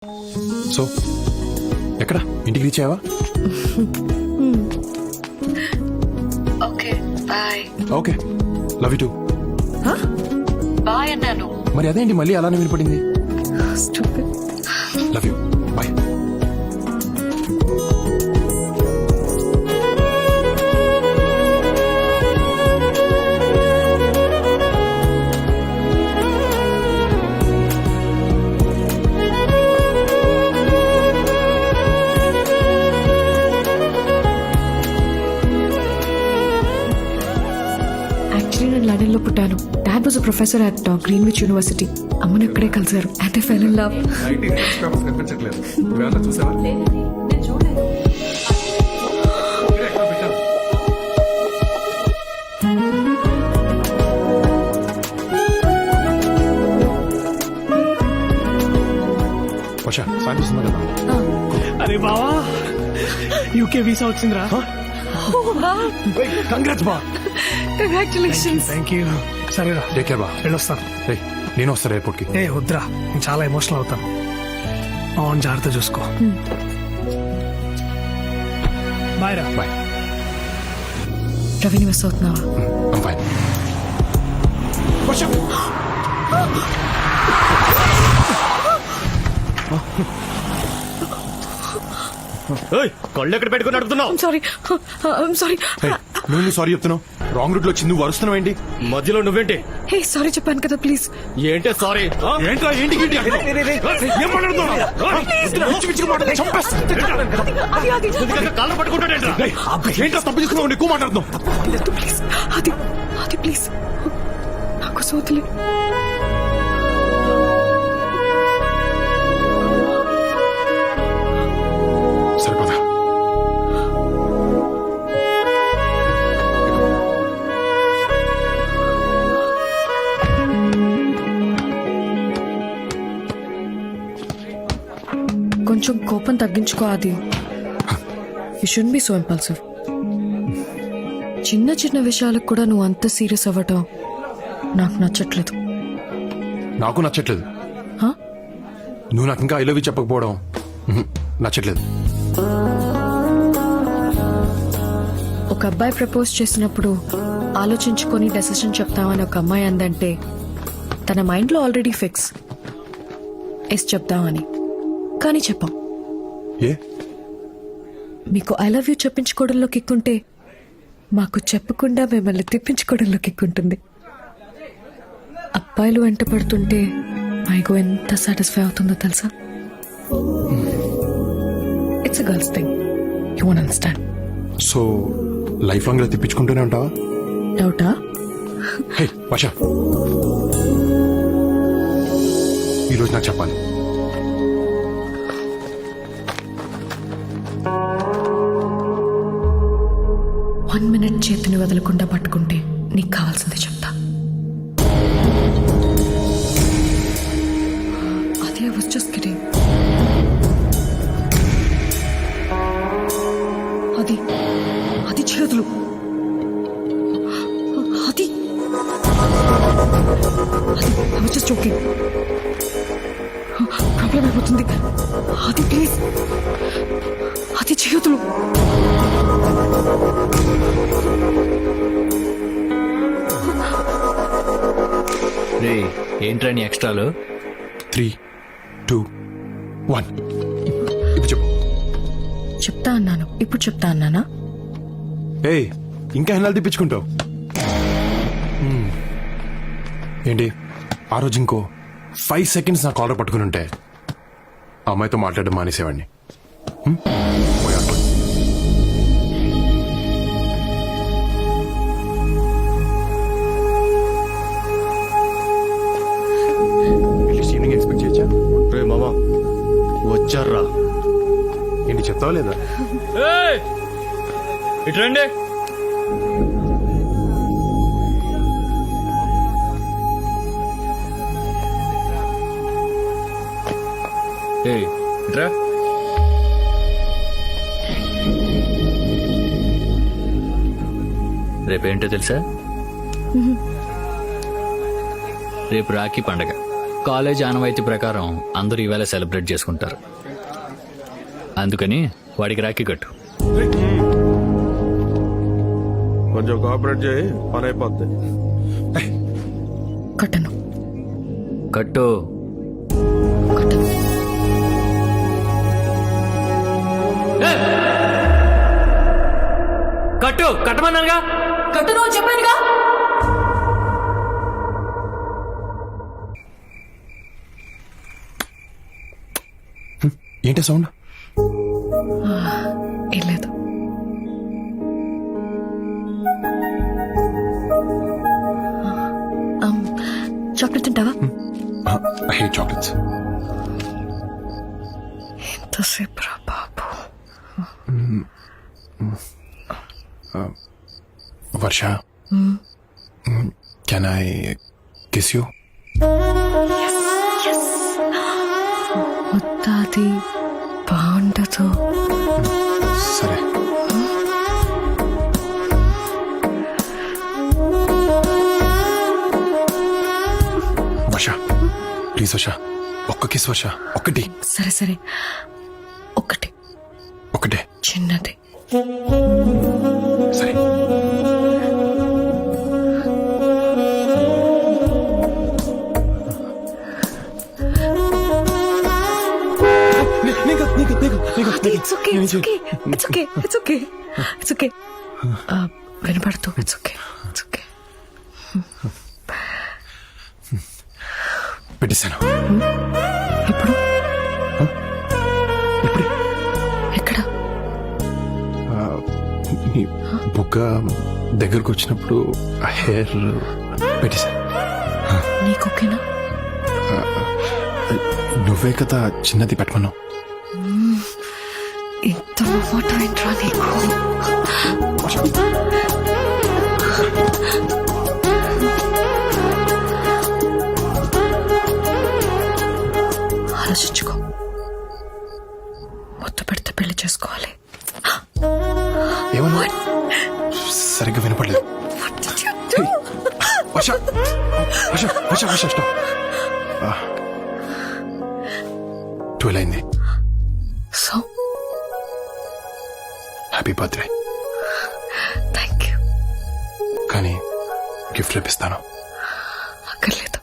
So ఎక్కడ ఇంటికి reach అయ్యావా? Okay bye. Okay love you too. Bye అన్నాను. మరి అదేంటి మళ్ళీ అలానే వినపడింది? Love you bye. యాక్చువల్లీ నేను లండన్ లో పుట్టాను. Dad was professor at Greenwich university. అమ్మను అక్కడే కలిసారు. And they fell in love. Varsha సాయం చేస్తున్నా కదా? అరే బావా యూకే వీసా వచ్చిందిరా. కంగ్రాట్స్ బా. కంగ్రాచులేషన్స్. Thank you. సరేరా టేక్ కేర్ బా. వెళ్ళొస్తాను. రేయ్ నేను వస్తాను ఎయిర్పోర్ట్ కి. ఏ వద్దురా, నేను చాలా ఎమోషనల్ అవుతాను. అవును జాగ్రత్త చూసుకో. బాయ్ రా. బాయ్. రవిని మిస్ అవుతున్నావా? I'm fine. వర్ష కళ్ళు ఎక్కడ పెట్టుకుని నడుపుతున్నావు? సారీ. నువ్వు సారీ చెప్తున్నావు. రాంగ్ రూట్ లో వచ్చి నువ్వు వరుస్తున్నావు ఏంటి? మధ్యలో నువ్వేంటి? హే సారీ చెప్పాను కదా ప్లీజ్. ఏంటే సారీ? ఏంట్రా ఏంటి ఏం మాట్లాడుతున్నావు? కాళ్ళు పట్టుకుంటాడేంట్రా? ఏంట్రా తప్పు తీసుకున్నావు? ఎక్కువ మాట్లాడుతున్నావు. ప్లీజ్ అది ప్లీజ్ నాకు సోతులే. సరిపోదా? కొంచెం కోపం తగ్గించుకో అది. You should be so impulsive. చిన్న చిన్న విషయాలకు కూడా నువ్వు అంత సీరియస్ అవ్వటం నాకు నచ్చట్లేదు. నాకు నచ్చట్లేదు. హా? నువ్వు నాకు ఇంకా ఐ లవ్ యూ చెప్పకపోవడం నచ్చట్లేదు. ఒక అబ్బాయి ప్రపోజ్ చేసినప్పుడు ఆలోచించుకొని డెసిషన్ చెప్తామని ఒక అమ్మాయి అందంటే తన మైండ్ లో ఆల్రెడీ ఫిక్స్ ఎస్ చెప్తామని. కానీ చెప్పాం. ఏ మీకు ఐ లవ్ యూ చెప్పించుకోవడంలో కిక్కుంటే మాకు చెప్పకుండా మిమ్మల్ని తిప్పించుకోవడంలో కిక్కుంటుంది. అబ్బాయిలు వెంట పడుతుంటే మైగో ఎంత సాటిస్ఫై అవుతుందో తెలుసా? It's a girls thing. You won't understand. So life long ఇలా తిప్పించుకుంటూనే ఉంటావా? డౌటా? హే వర్ష, ఈరోజు నాకు చెప్పాలి. వన్ మినిట్ చేతిని వదలకుండా పట్టుకుంటే నీకు కావాల్సింది చెప్తా. అదే I was just kidding. అది చేతులు. అది I was just joking. Problem అయిపోతుంది. అది ప్లీజ్. అది చేతులు. రే ఏంట్రా నీ ఎక్స్ట్రాలు? 3, 2, 1 ఇప్పుడు చెప్పు. చెప్తా అన్నాను, ఇప్పుడు చెప్తా అన్నానా? ఏయ్ ఇంకా ఎన్నాళ్ళు తిప్పించుకుంటావు? ఏంటి ఆ రోజు ఇంకో 5 seconds నా కాలర్ పట్టుకుని ఉంటే ఆ అమ్మాయితో మాట్లాడడం మానేసేవాడిని. ఈవినింగ్ ఎక్స్పెక్ట్ చేయొచ్చా? రే మామా వచ్చారా? ఏంటి చెప్తావా లేదా? ఇట్రండి. ఇట్రా. రేపేంటో తెలుసా? రేపు రాఖీ పండగ. కాలేజ్ ఆనవాయితీ ప్రకారం అందరూ ఈవేళ సెలబ్రేట్ చేసుకుంటారు. అందుకని వాడికి రాఖీ కట్టు. కొంచెం కోఆపరేట్ చేయి, పని అయిపోద్ది. కట్టను కట్టు. కట్టను. కట్టు కట్టమన్నానుగా. కట్టను అని చెప్పానుగా. ఏంటి సౌండ్? ఏం లేదు. చాక్లెట్ తింటావా? I hate chocolates. ఎంతసేపు రా బాబు. వర్ష, కెన్ ఐ కిస్ యూ? ముద్దాది బాగుండదు. సరే. వర్ష ప్లీజ్ వర్ష, ఒక్క కిస్ వర్ష, ఒక్కటి. సరే సరే, ఒకటి ఒకటే. చిన్నది. సరే. It's okay, it's okay, it's okay, it's okay, it's okay. వినపడుతూ it's okay, it's okay. పెట్టేశాను. ఎప్పుడు? ఇప్పుడు ఎక్కడ? నీ బుగ్గ దగ్గరకు వచ్చినప్పుడు ఆ హెయిర్ పెట్టేశాను. నీకు ఓకేనా? నువ్వే కదా చిన్నది పెట్టమన్నావు. ఇంత మాట ఏంట్రా నీకు? ఆలోచించుకో. మొత్తం పెడితే పెళ్లి చేసుకోవాలి. ఏమన్నా సరిగ్గా వినపడలేదు. వర్ష వర్ష వర్ష వర్ష స్టాప్. 12 అయింది. So happy birthday. Thank you. కానీ గిఫ్ట్ రేపిస్తాను. అక్కర్లేదు.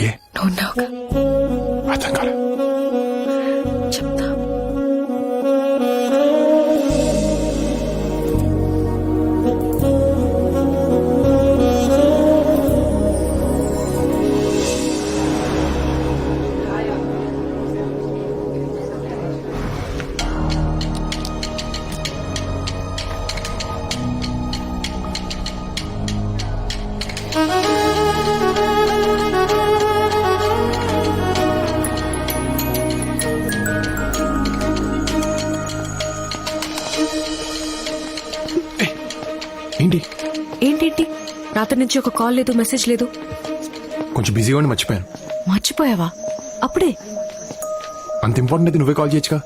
ఏ నువ్వు ఉన్నావుగా. అర్థం కాలే. చెప్తా. ఏంటి ఏంటేంటి? రాత్రి నుంచి ఒక కాల్ లేదు, మెసేజ్ లేదు. కొంచెం బిజీగా ఉండి మర్చిపోయాను. మర్చిపోయావా? అప్పుడే? అంత ఇంపార్టెంట్ అయితే నువ్వే కాల్ చేయొచ్చుగా.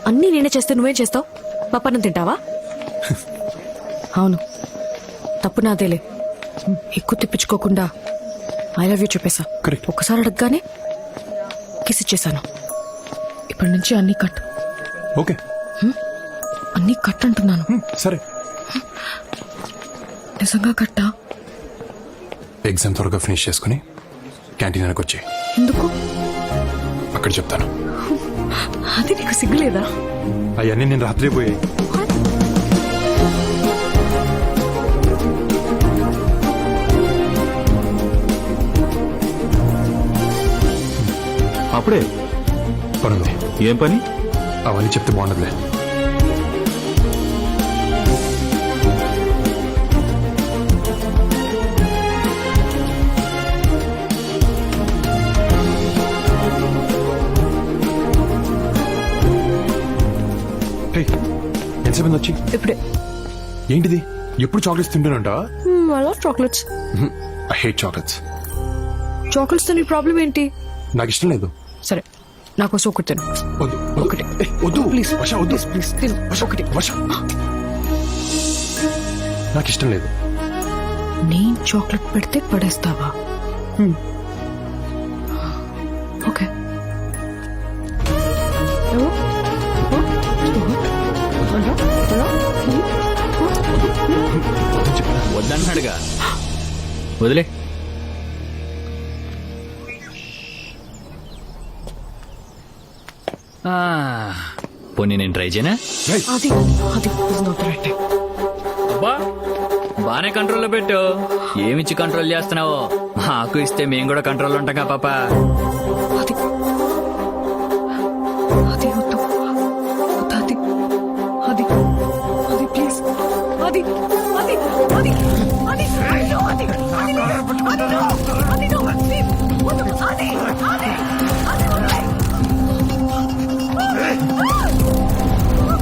అన్నీ నేనే చేస్తే నువ్వేం చేస్తావు? పప్పన్నం తింటావా? అవును, తప్పు నాదేలే. ఎక్కువ తిప్పించుకోకుండా ఐ లవ్ యూ చెప్పేశా. కరెక్ట్. ఒక్కసారి అడగగానే కిస్ ఇచ్చేసాను. ఇప్పటి నుంచి అన్నీ కట్. ఓకే అన్నీ కట్ అంటున్నాను. సరే. నిజంగా కట్టా? ఎగ్జామ్ త్వరగా ఫినిష్ చేసుకుని క్యాంటీన్ వెనక్కి వచ్చి ఎందుకు? అక్కడ చెప్తాను. అది నీకు సిగ్గులేదా? అవన్నీ నేను రాత్రి పోయాయి. అప్పుడే పనుంది. ఏం పని? అవన్నీ చెప్తే బాగుండదులే. ఎంతసేపు వచ్చి? ఇప్పుడే. ఏంటిది? ఎప్పుడు చాక్లెట్స్ తింటానంటావా? I love chocolates. I hate chocolates. Chocolates తో నీ ప్రాబ్లం ఏంటి? నాకు ఇష్టం లేదు. సరే, నాకోసం ఒకటి తిను. వద్దు ఒకటి. వద్దు ప్లీజ్ వర్ష, వద్దు ప్లీజ్ తిను. ఒకటి. వర్ష, నాకు ఇష్టం లేదు. నేను చాక్లెట్ పెడితే పడేస్తావా? వద్దన్నాడుగా వదిలే. ఆ, పోనీ నేను ట్రై చేయనా? అది అది is not the right time. అబ్బా బానే కంట్రోల్లో పెట్టు. ఏమిచ్చి కంట్రోల్ చేస్తున్నావో మాకు ఇస్తే మేము కూడా కంట్రోల్ ఉంటాం పాప. అది అది వద్దు వద్దు, అది అది అది ప్లీజ్ అది అది అది అది అయ్యో, అది అది అది no, అది no, please, వద్దు, అది అది